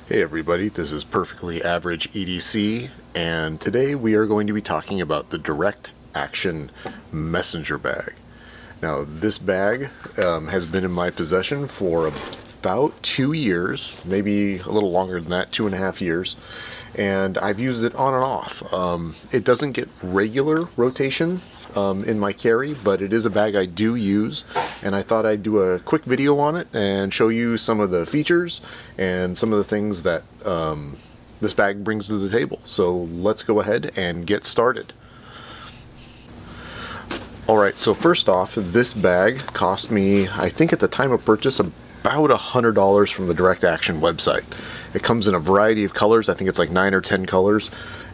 Hey everybody, this is Perfectly Average EDC, and today we are going to be talking about the Direct Action Messenger Bag. Now this bag has been in my possession for about 2 years, maybe a little longer than that, 2.5 years, and I've used it on and off. It doesn't get regular rotation in my carry, but it is a bag I do use, and I thought I'd do a quick video on it and show you some of the features and some of the things that this bag brings to the table. So let's go ahead and get started. Alright, so first off, this bag cost me, I think at the time of purchase, about $100 from the Direct Action website. It comes in a variety of colors. I think it's like 9 or 10 colors.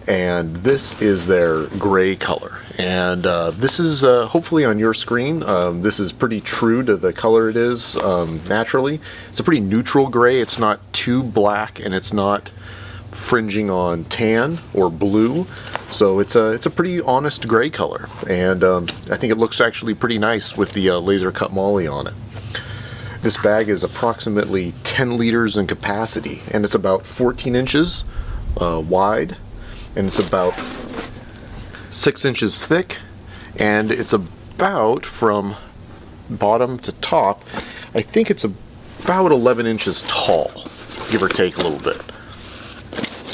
And this is their gray color, and this is hopefully on your screen. This is pretty true to the color it is naturally. It's a pretty neutral gray. It's not too black, and it's not fringing on tan or blue, so it's a pretty honest gray color, and I think it looks actually pretty nice with the laser cut moly on it. This bag is approximately 10 liters in capacity, and it's about 14 inches wide, and it's about 6 inches thick, and it's about, from bottom to top, I think it's about 11 inches tall, give or take a little bit.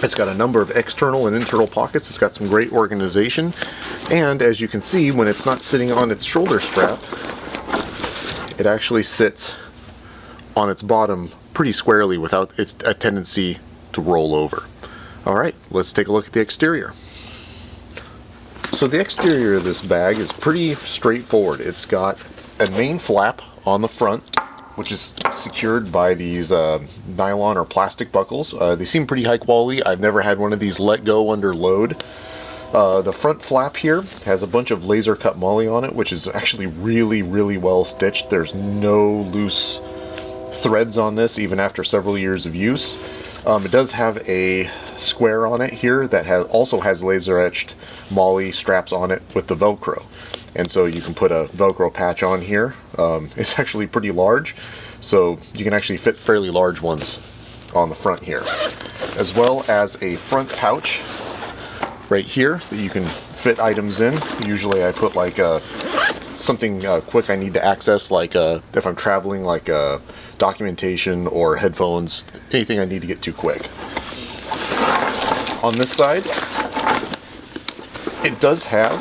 It's got a number of external and internal pockets. It's got some great organization, and as you can see, when it's not sitting on its shoulder strap, it actually sits on its bottom pretty squarely without a tendency to roll over. Alright, let's take a look at the exterior. So the exterior of this bag is pretty straightforward. It's got a main flap on the front, which is secured by these nylon or plastic buckles. They seem pretty high quality. I've never had one of these let go under load. The front flap here has a bunch of laser cut moly on it, which is actually really well stitched. There's no loose threads on this even after several years of use. It does have a square on it here that also has laser etched moly straps on it with the Velcro, and so you can put a Velcro patch on here. It's actually pretty large, so you can actually fit fairly large ones on the front here, as well as a front pouch right here that you can fit items in. Usually I put like something quick I need to access, like if I'm traveling, like documentation or headphones, anything I need to get to quick. On this side, it does have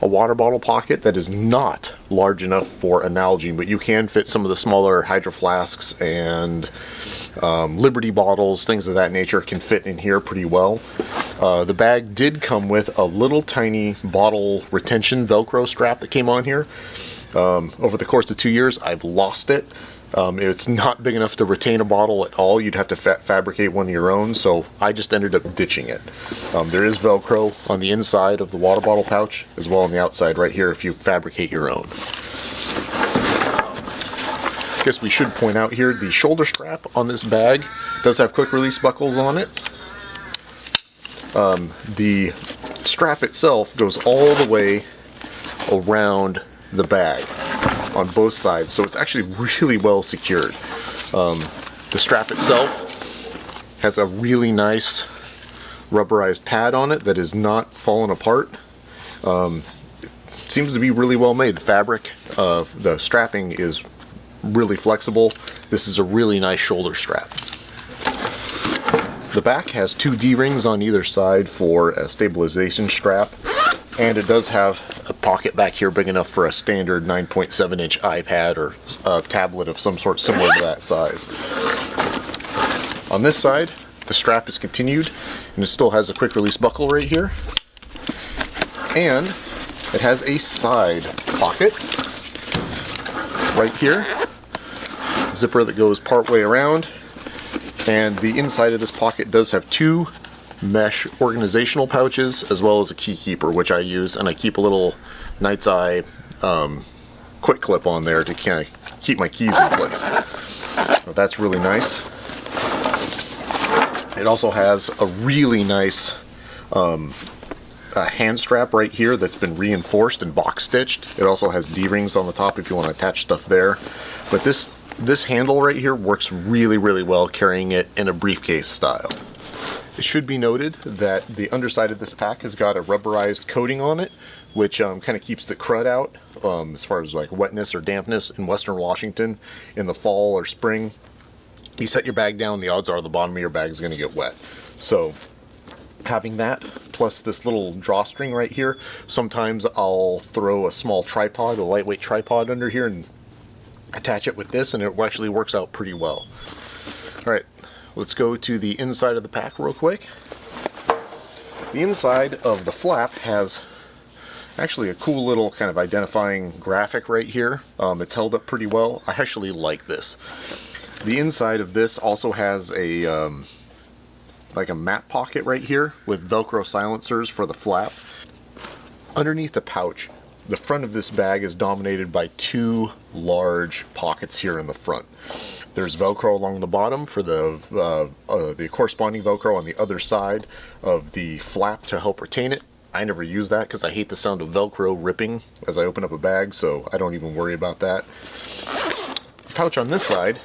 a water bottle pocket that is not large enough for an Nalgene, but you can fit some of the smaller Hydro Flasks and Liberty bottles, things of that nature can fit in here pretty well. The bag did come with a little tiny bottle retention Velcro strap that came on here. Over the course of 2 years, I've lost it. It's not big enough to retain a bottle at all. You'd have to fabricate one of your own, so I just ended up ditching it. There is Velcro on the inside of the water bottle pouch, as well on the outside right here if you fabricate your own. I guess we should point out here, the shoulder strap on this bag does have quick release buckles on it. The strap itself goes all the way around the bag on both sides, so it's actually really well secured. The strap itself has a really nice rubberized pad on it that is not falling apart. It seems to be really well made. The fabric of the strapping is really flexible. This is a really nice shoulder strap. The back has 2 D-rings on either side for a stabilization strap, and it does have a pocket back here big enough for a standard 9.7 inch iPad or a tablet of some sort similar to that size. On this side, the strap is continued, and it still has a quick release buckle right here, and it has a side pocket right here, zipper that goes part way around, and the inside of this pocket does have 2 mesh organizational pouches, as well as a key keeper, which I use, and I keep a little Night's Eye quick clip on there to kind of keep my keys in place. So that's really nice. It also has a really nice hand strap right here that's been reinforced and box stitched. It also has D-rings on the top if you want to attach stuff there. But this This handle right here works really, really well carrying it in a briefcase style. It should be noted that the underside of this pack has got a rubberized coating on it, which kind of keeps the crud out as far as like wetness or dampness in Western Washington in the fall or spring. You set your bag down, the odds are the bottom of your bag is going to get wet. So having that plus this little drawstring right here, sometimes I'll throw a small tripod, a lightweight tripod under here and attach it with this, and it actually works out pretty well. All right, let's go to the inside of the pack real quick. The inside of the flap has actually a cool little kind of identifying graphic right here. It's held up pretty well. I actually like this. The inside of this also has a like a map pocket right here with Velcro silencers for the flap. Underneath the pouch, the front of this bag is dominated by two large pockets here in the front. There's Velcro along the bottom for the corresponding Velcro on the other side of the flap to help retain it. I never use that because I hate the sound of Velcro ripping as I open up a bag, so I don't even worry about that. The pouch on this side,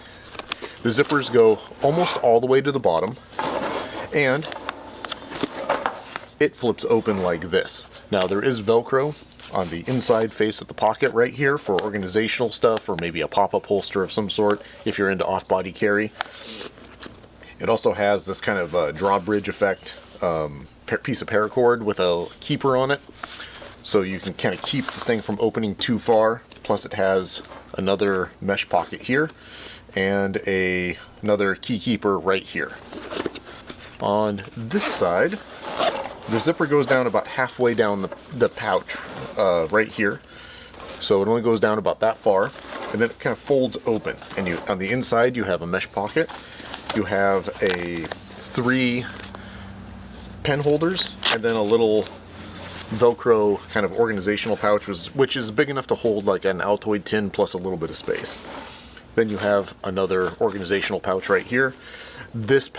the zippers go almost all the way to the bottom, and it flips open like this. Now there is Velcro on the inside face of the pocket right here for organizational stuff, or maybe a pop-up holster of some sort if you're into off-body carry. It also has this kind of drawbridge effect piece of paracord with a keeper on it, so you can kind of keep the thing from opening too far. Plus it has another mesh pocket here and another key keeper right here. On this side, the zipper goes down about halfway down the pouch right here. So it only goes down about that far, and then it kind of folds open. And on the inside you have a mesh pocket. You have 3 pen holders, and then a little Velcro kind of organizational pouch, which is big enough to hold like an Altoid tin plus a little bit of space. Then you have another organizational pouch right here. This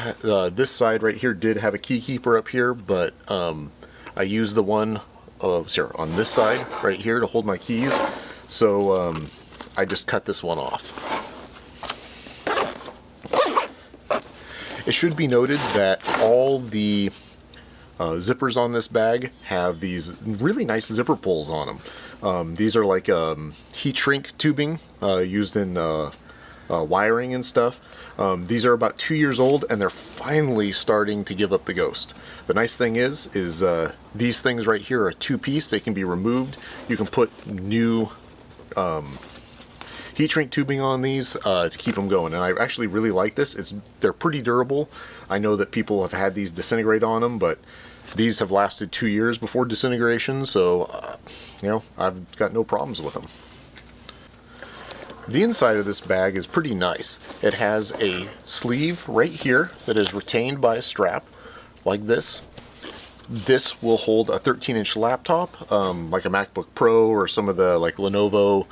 side right here did have a key keeper up here, but I used the one on this side right here to hold my keys, so I just cut this one off. It should be noted that all the zippers on this bag have these really nice zipper pulls on them. These are like heat shrink tubing used in wiring and stuff. These are about 2 years old, and they're finally starting to give up the ghost. The nice thing is these things right here are 2-piece. They can be removed. You can put new heat shrink tubing on these to keep them going, and I actually really like this. They're pretty durable. I know that people have had these disintegrate on them, but these have lasted 2 years before disintegration, so you know, I've got no problems with them. The inside of this bag is pretty nice. It has a sleeve right here that is retained by a strap like this. This will hold a 13-inch laptop, like a MacBook Pro or some of the like Lenovo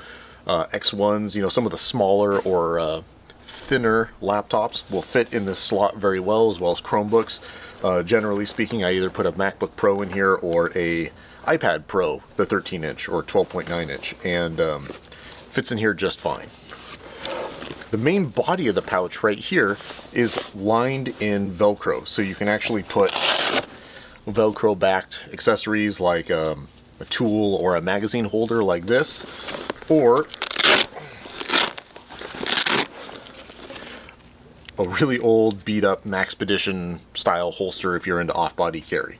X1s. You know, some of the smaller or thinner laptops will fit in this slot very well, as well as Chromebooks. Generally speaking, I either put a MacBook Pro in here or a iPad Pro, the 13-inch or 12.9-inch, and fits in here just fine. The main body of the pouch right here is lined in Velcro, so you can actually put Velcro backed accessories like a tool or a magazine holder like this, or a really old beat up Maxpedition style holster if you're into off-body carry.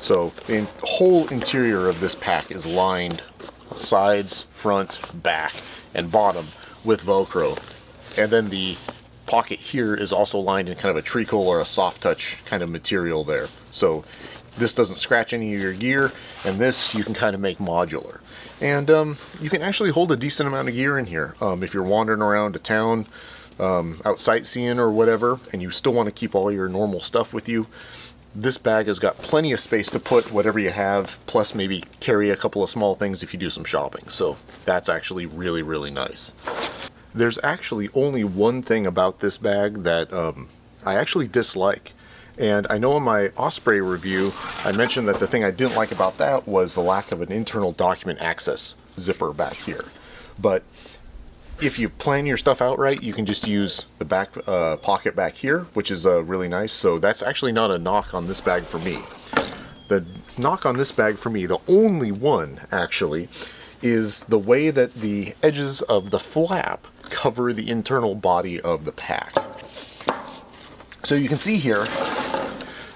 So the whole interior of this pack is lined sides, front, back, and bottom with Velcro. And then the pocket here is also lined in kind of a treacle or a soft touch kind of material there. So this doesn't scratch any of your gear, and this you can kind of make modular. And you can actually hold a decent amount of gear in here. If you're wandering around a town, out sightseeing or whatever, and you still want to keep all your normal stuff with you, this bag has got plenty of space to put whatever you have, plus maybe carry a couple of small things if you do some shopping. So that's actually really, really nice. There's actually only one thing about this bag that I actually dislike. And I know in my Osprey review, I mentioned that the thing I didn't like about that was the lack of an internal document access zipper back here. But if you plan your stuff out right, you can just use the back pocket back here, which is really nice. So that's actually not a knock on this bag for me. The knock on this bag for me, the only one actually, is the way that the edges of the flap cover the internal body of the pack. So you can see here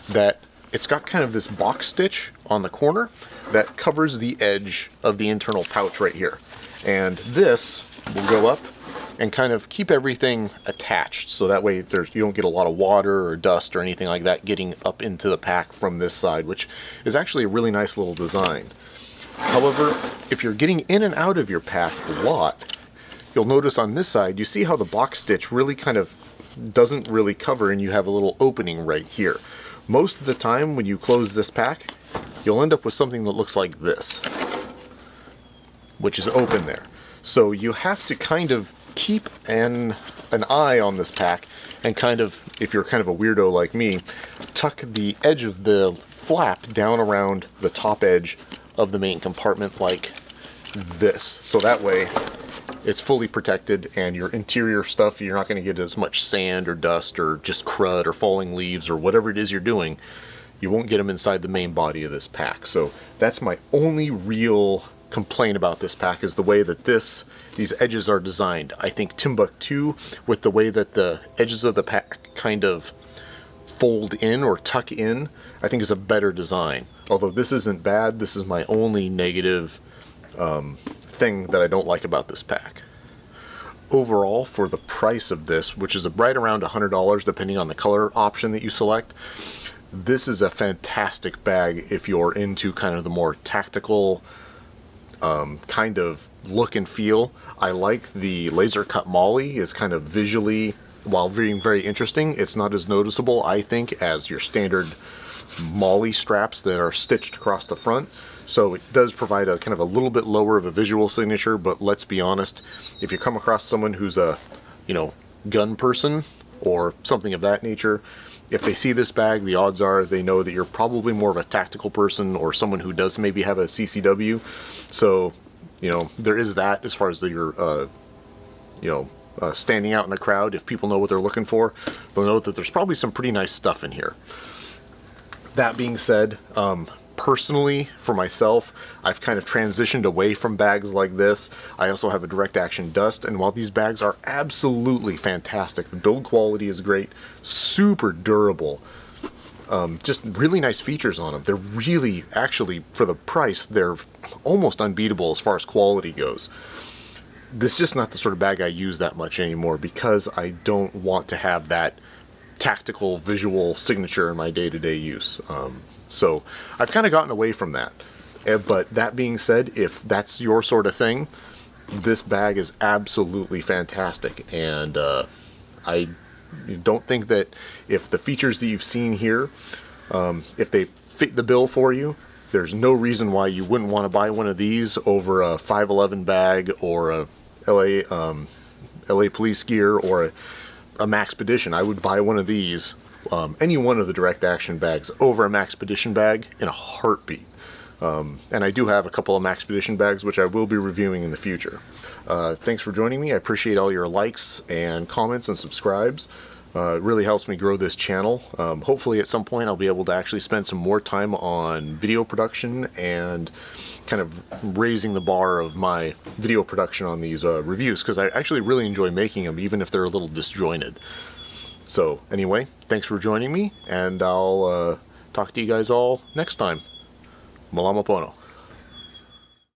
that it's got kind of this box stitch on the corner that covers the edge of the internal pouch right here. And this will go up and kind of keep everything attached, so that way you don't get a lot of water or dust or anything like that getting up into the pack from this side, which is actually a really nice little design. However, if you're getting in and out of your pack a lot, you'll notice on this side, you see how the box stitch really kind of doesn't really cover, and you have a little opening right here. Most of the time when you close this pack, you'll end up with something that looks like this, which is open there. So you have to kind of keep an eye on this pack and kind of, if you're kind of a weirdo like me, tuck the edge of the flap down around the top edge of the main compartment like this. So that way it's fully protected, and your interior stuff, you're not going to get as much sand or dust or just crud or falling leaves or whatever it is you're doing. You won't get them inside the main body of this pack. So that's my only real complaint about this pack, is the way that these edges are designed. I think Timbuk2, with the way that the edges of the pack kind of fold in or tuck in, I think is a better design. Although this isn't bad, this is my only negative thing that I don't like about this pack. Overall, for the price of this, which is right around $100 depending on the color option that you select, this is a fantastic bag if you're into kind of the more tactical kind of look and feel. I like the laser cut MOLLE. Is kind of visually, while being very interesting, it's not as noticeable, I think, as your standard MOLLE straps that are stitched across the front. So it does provide a kind of a little bit lower of a visual signature, but let's be honest, if you come across someone who's a, gun person or something of that nature, if they see this bag, the odds are they know that you're probably more of a tactical person or someone who does maybe have a CCW. So, there is that as far as your, standing out in a crowd. If people know what they're looking for, they'll know that there's probably some pretty nice stuff in here. That being said, personally, for myself, I've kind of transitioned away from bags like this. I also have a direct action dust, and while these bags are absolutely fantastic, the build quality is great, super durable, just really nice features on them. They're really, actually, for the price, they're almost unbeatable as far as quality goes. This is just not the sort of bag I use that much anymore, because I don't want to have that tactical visual signature in my day-to-day use. So I've kind of gotten away from that. But that being said, if that's your sort of thing, this bag is absolutely fantastic. And I don't think that if the features that you've seen here, if they fit the bill for you, there's no reason why you wouldn't want to buy one of these over a 511 bag or a LA Police gear or a Maxpedition. I would buy one of these, any one of the direct action bags, over a Maxpedition bag in a heartbeat. And I do have a couple of Maxpedition bags which I will be reviewing in the future. Thanks for joining me. I appreciate all your likes and comments and subscribes. It really helps me grow this channel. Hopefully at some point I'll be able to actually spend some more time on video production and kind of raising the bar of my video production on these reviews, because I actually really enjoy making them, even if they're a little disjointed. So anyway, thanks for joining me, and I'll talk to you guys all next time. Malama Pono.